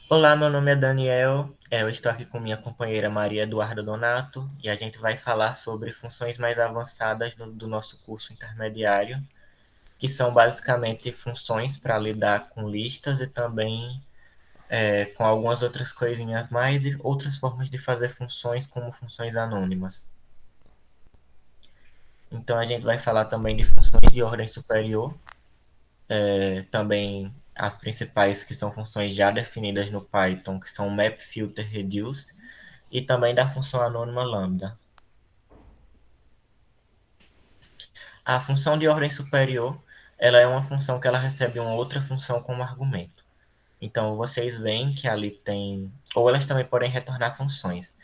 Olá, meu nome é Daniel. Eu estou aqui com minha companheira Maria Eduarda Donato e a gente vai falar sobre funções mais avançadas do nosso curso intermediário, que são basicamente funções para lidar com listas e também com algumas outras coisinhas mais e outras formas de fazer funções, como funções anônimas. Então, a gente vai falar também de funções de ordem superior, também as principais que são funções já definidas no Python, que são map, filter, reduce, e também da função anônima lambda. A função de ordem superior, ela é uma função que ela recebe uma outra função como argumento. Então, vocês veem que ali tem, ou elas também podem retornar funções,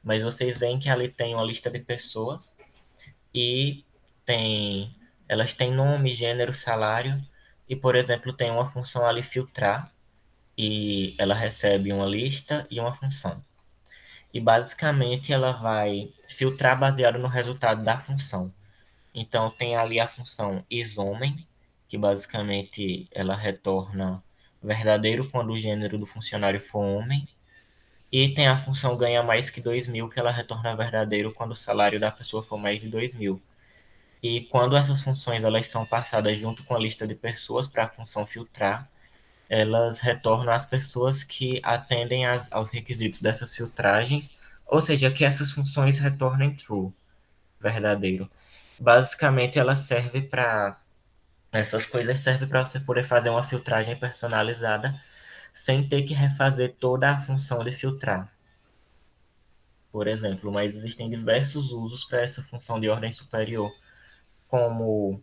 mas vocês veem que ali tem uma lista de pessoas e tem, elas têm nome, gênero, salário, e, por exemplo, tem uma função ali filtrar, e ela recebe uma lista e uma função. E basicamente ela vai filtrar baseado no resultado da função. Então tem ali a função isHomem, que basicamente ela retorna verdadeiro quando o gênero do funcionário for homem. E tem a função ganha mais que 2.000, que ela retorna verdadeiro quando o salário da pessoa for mais de 2.000. E quando essas funções elas são passadas junto com a lista de pessoas para a função filtrar, elas retornam as pessoas que atendem aos requisitos dessas filtragens, ou seja, que essas funções retornem true, verdadeiro. Basicamente, ela serve para essas coisas servem para você poder fazer uma filtragem personalizada sem ter que refazer toda a função de filtrar, por exemplo. Mas existem diversos usos para essa função de ordem superior, como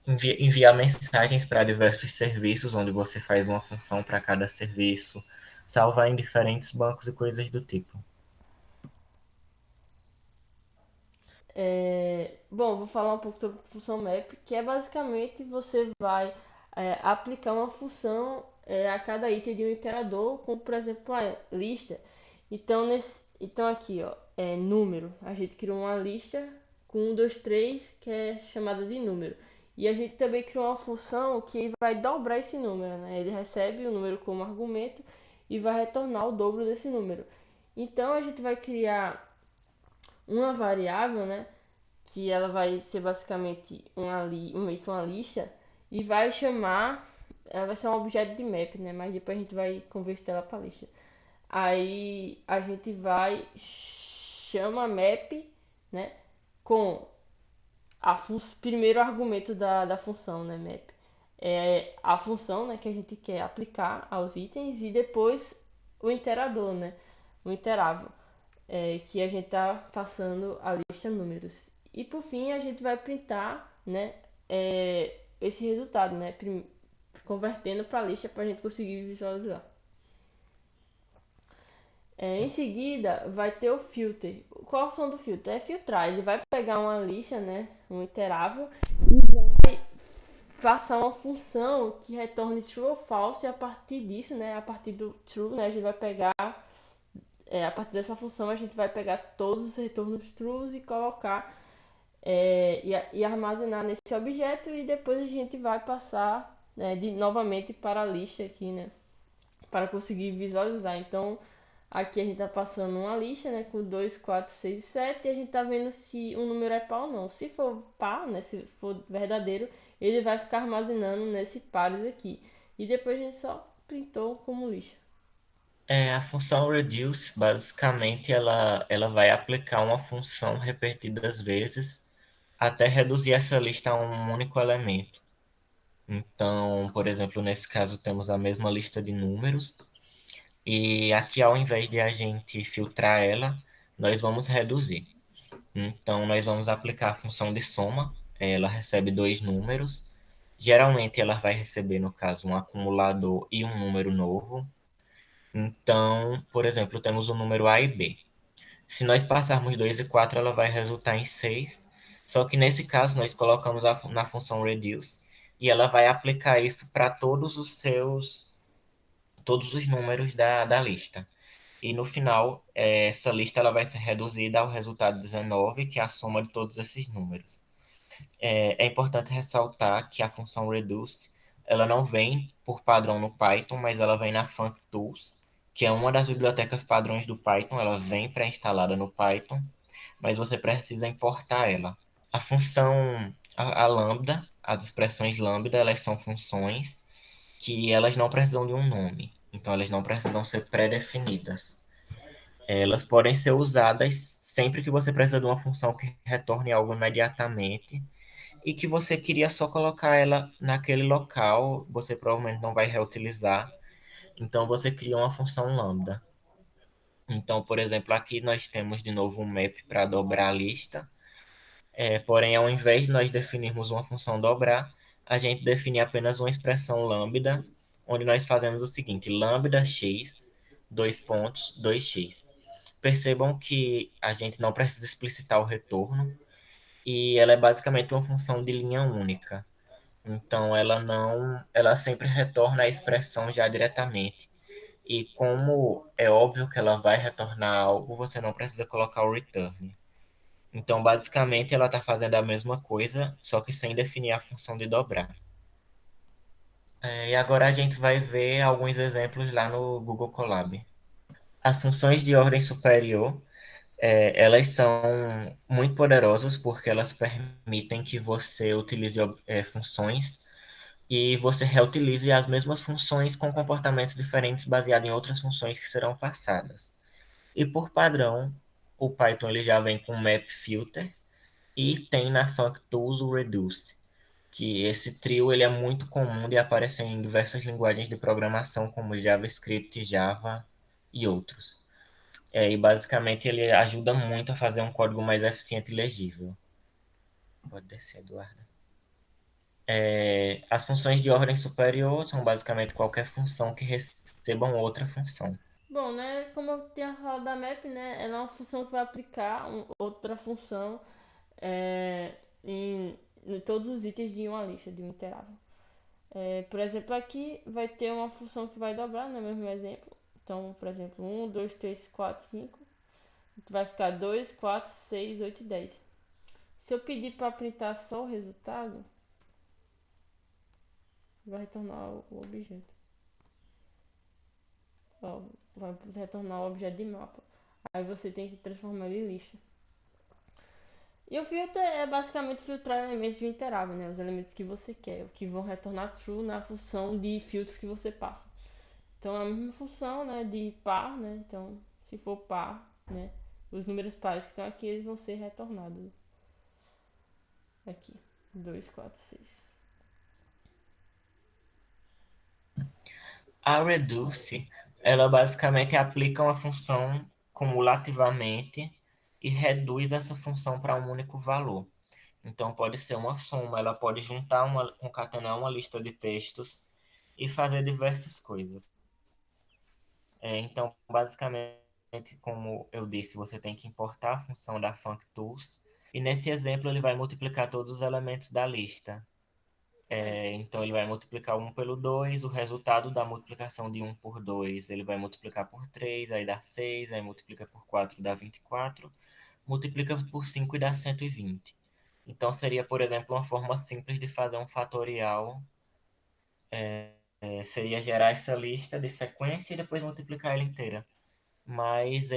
enviar mensagens para diversos serviços, onde você faz uma função para cada serviço, salvar em diferentes bancos e coisas do tipo. Bom, vou falar um pouco sobre função map, que é basicamente você vai aplicar uma função a cada item de um iterador, como por exemplo a lista. Então aqui, ó, número. A gente criou uma lista com um, 2, 3, que é chamada de número. E a gente também criou uma função que vai dobrar esse número, né? Ele recebe o número como argumento e vai retornar o dobro desse número. Então a gente vai criar uma variável, né? Que ela vai ser basicamente meio que uma lista e vai chamar, ela vai ser um objeto de map, né? Mas depois a gente vai converter ela para lista. Aí a gente vai chama map, né? Com primeiro argumento da função, né? Map é a função, né? Que a gente quer aplicar aos itens e depois o iterador, né? O iterável que a gente está passando a lista números. E por fim a gente vai printar, né, esse resultado, né, convertendo para a lista para a gente conseguir visualizar. Em seguida vai ter o filter. Qual a função do filter? É filtrar. Ele vai pegar uma lista, né, um iterável, passar uma função que retorne true ou false e a partir disso, né, a partir do true, né, a gente vai pegar a partir dessa função a gente vai pegar todos os retornos true e colocar e armazenar nesse objeto e depois a gente vai passar novamente para a lista aqui, né? Para conseguir visualizar. Então, aqui a gente está passando uma lista, né? Com 2, 4, 6 e 7 e a gente está vendo se um número é par ou não. Se for par, né? Se for verdadeiro, ele vai ficar armazenando nesse pares aqui. E depois a gente só printou como lista. A função reduce, basicamente, ela vai aplicar uma função repetidas vezes até reduzir essa lista a um único elemento. Então, por exemplo, nesse caso temos a mesma lista de números, e aqui ao invés de a gente filtrar ela, nós vamos reduzir. Então, nós vamos aplicar a função de soma. Ela recebe dois números. Geralmente, ela vai receber, no caso, um acumulador e um número novo. Então, por exemplo, temos o número A e B. Se nós passarmos 2 e 4, ela vai resultar em 6. Só que nesse caso, nós colocamos na função reduce e ela vai aplicar isso para todos os números da lista. E no final, essa lista ela vai ser reduzida ao resultado 19, que é a soma de todos esses números. É importante ressaltar que a função reduce ela não vem por padrão no Python, mas ela vem na FuncTools. que é uma das bibliotecas padrões do Python. Ela vem pré-instalada no Python, mas você precisa importar ela. A função, a lambda, as expressões lambda, elas são funções que elas não precisam de um nome. Então, elas não precisam ser pré-definidas. Elas podem ser usadas sempre que você precisa de uma função que retorne algo imediatamente e que você queria só colocar ela naquele local, você provavelmente não vai reutilizar. Então, você cria uma função lambda. Então, por exemplo, aqui nós temos de novo um map para dobrar a lista. Porém, ao invés de nós definirmos uma função dobrar, a gente define apenas uma expressão lambda, onde nós fazemos o seguinte: lambda x, dois pontos, 2x. Percebam que a gente não precisa explicitar o retorno, e ela é basicamente uma função de linha única. Então, ela sempre retorna a expressão já diretamente. E como é óbvio que ela vai retornar algo, você não precisa colocar o return. Então, basicamente, ela está fazendo a mesma coisa, só que sem definir a função de dobrar. E agora a gente vai ver alguns exemplos lá no Google Colab. As funções de ordem superior, elas são muito poderosas porque elas permitem que você utilize funções e você reutilize as mesmas funções com comportamentos diferentes baseados em outras funções que serão passadas. E por padrão, o Python ele já vem com map filter e tem na FuncTools o reduce, que esse trio ele é muito comum de aparecer em diversas linguagens de programação como JavaScript, Java e outros. E basicamente ele ajuda muito a fazer um código mais eficiente e legível. Pode descer, Eduardo. As funções de ordem superior são basicamente qualquer função que receba uma outra função. Bom, né, como eu tinha falado da map, né, ela é uma função que vai aplicar outra função em todos os itens de uma lista, de um iterável. Por exemplo, aqui vai ter uma função que vai dobrar, no mesmo exemplo. Então, por exemplo, 1, 2, 3, 4, 5. Vai ficar 2, 4, 6, 8 e 10. Se eu pedir para printar só o resultado, vai retornar o objeto. Ó, vai retornar o objeto de mapa. Aí você tem que transformar ele em lista. E o filter é basicamente filtrar elementos de iterável, né? Os elementos que você quer, que vão retornar true na função de filtro que você passa. Então é a mesma função, né, de par, né? Então, se for par, né, os números pares que estão aqui, eles vão ser retornados aqui. 2, 4, 6. A reduce, ela basicamente aplica uma função cumulativamente e reduz essa função para um único valor. Então pode ser uma soma, ela pode concatenar uma lista de textos e fazer diversas coisas. Então, basicamente, como eu disse, você tem que importar a função da FuncTools e nesse exemplo ele vai multiplicar todos os elementos da lista. Então ele vai multiplicar 1 pelo 2, o resultado da multiplicação de 1 por 2 ele vai multiplicar por 3, aí dá 6, aí multiplica por 4 dá 24, multiplica por 5 e dá 120. Então seria, por exemplo, uma forma simples de fazer um fatorial, seria gerar essa lista de sequência e depois multiplicar ela inteira. Mas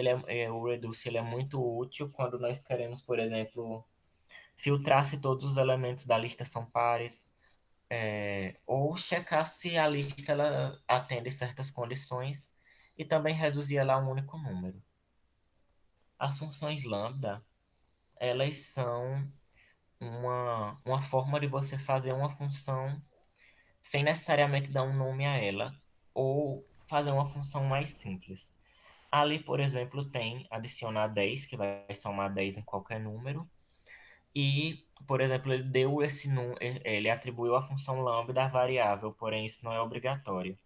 o Reduce ele é muito útil quando nós queremos, por exemplo, filtrar se todos os elementos da lista são pares, ou checar se a lista ela atende certas condições e também reduzir ela a um único número. As funções lambda, elas são uma forma de você fazer uma função sem necessariamente dar um nome a ela, ou fazer uma função mais simples. Ali, por exemplo, tem adicionar 10, que vai somar 10 em qualquer número, e, por exemplo, ele atribuiu a função lambda à variável, porém isso não é obrigatório.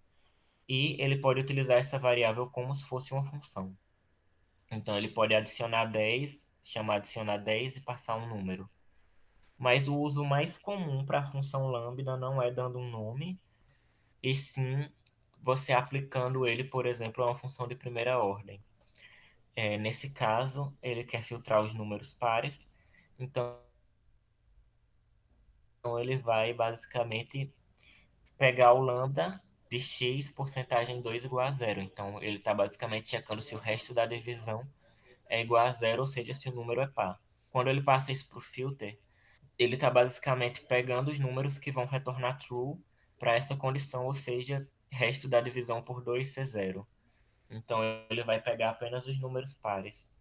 E ele pode utilizar essa variável como se fosse uma função. Então ele pode adicionar 10, chamar adicionar 10 e passar um número. Mas o uso mais comum para a função lambda não é dando um nome, e sim você aplicando ele, por exemplo, a uma função de primeira ordem. Nesse caso, ele quer filtrar os números pares, então ele vai basicamente pegar o lambda, de x porcentagem 2 igual a zero. Então, ele está basicamente checando se o resto da divisão é igual a zero, ou seja, se o número é par. Quando ele passa isso para o filter, ele está basicamente pegando os números que vão retornar true para essa condição, ou seja, resto da divisão por 2 ser zero. Então, ele vai pegar apenas os números pares.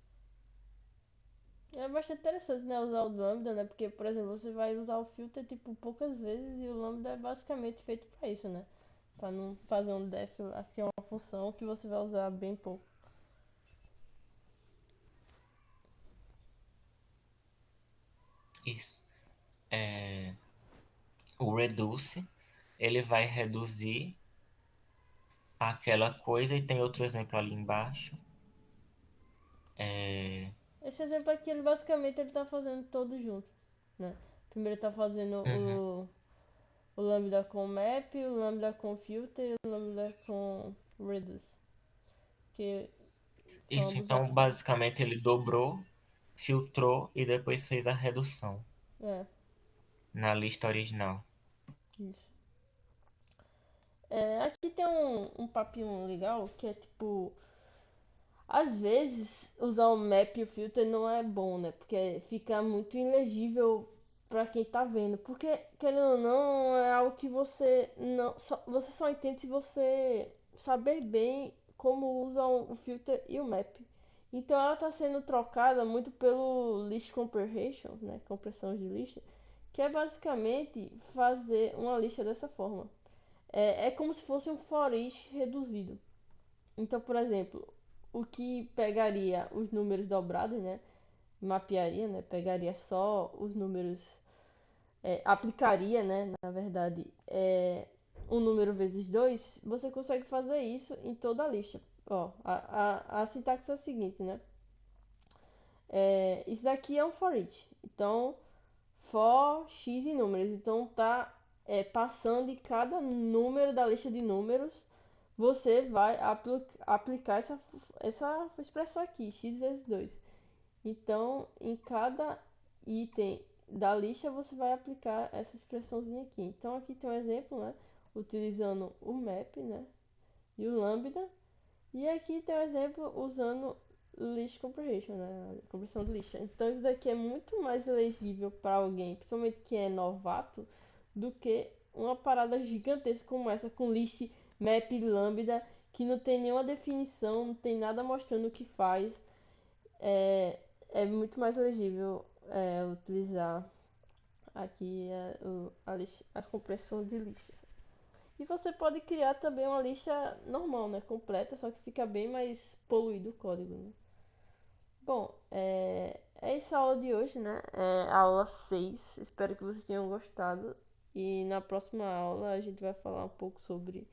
É bastante interessante, né, usar o lambda, né? Porque, por exemplo, você vai usar o filter tipo poucas vezes e o lambda é basicamente feito para isso, né? Para não fazer um def lá, que é uma função que você vai usar bem pouco. Isso. É, o reduce, ele vai reduzir aquela coisa, e tem outro exemplo ali embaixo. É, Esse exemplo aqui, ele basicamente ele tá fazendo todo junto, né? Primeiro ele tá fazendo uhum. o lambda com map, o lambda com filter e o lambda com reduce, que são Isso, ambos então, aqui. basicamente, ele dobrou, filtrou e depois fez a redução É, na lista original. isso. É, aqui tem um papinho legal que é tipo. Às vezes usar o map e o filter não é bom, né? Porque fica muito ilegível pra quem tá vendo. Porque, querendo ou não, é algo que você só entende se você saber bem como usa o filter e o map. Então ela está sendo trocada muito pelo list comprehension, né? Compressão de lista, que é basicamente fazer uma lista dessa forma. É como se fosse um for each reduzido. Então, por exemplo, o que pegaria os números dobrados, né? Mapearia, né? Pegaria só os números, aplicaria, né? Na verdade, um número vezes 2. Você consegue fazer isso em toda a lista. Ó, a sintaxe é a seguinte, né? Isso daqui é um for each. Então, for x em números. Então, tá passando de cada número da lista de números, você vai aplicar essa expressão aqui, x vezes 2. Então, em cada item da lista, você vai aplicar essa expressãozinha aqui. Então, aqui tem um exemplo, né? Utilizando o map, né? E o lambda. E aqui tem um exemplo usando list comprehension, né? Compressão de lista. Então, isso daqui é muito mais legível para alguém, principalmente que é novato, do que uma parada gigantesca como essa, com list, map, lambda, que não tem nenhuma definição, não tem nada mostrando o que faz. É muito mais legível utilizar aqui a compressão de lista. E você pode criar também uma lista normal, né? Completa, só que fica bem mais poluído o código, né? Bom, é isso a aula de hoje, né? É a aula 6. Espero que vocês tenham gostado. E na próxima aula a gente vai falar um pouco sobre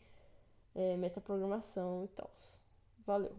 metaprogramação e tal. Valeu!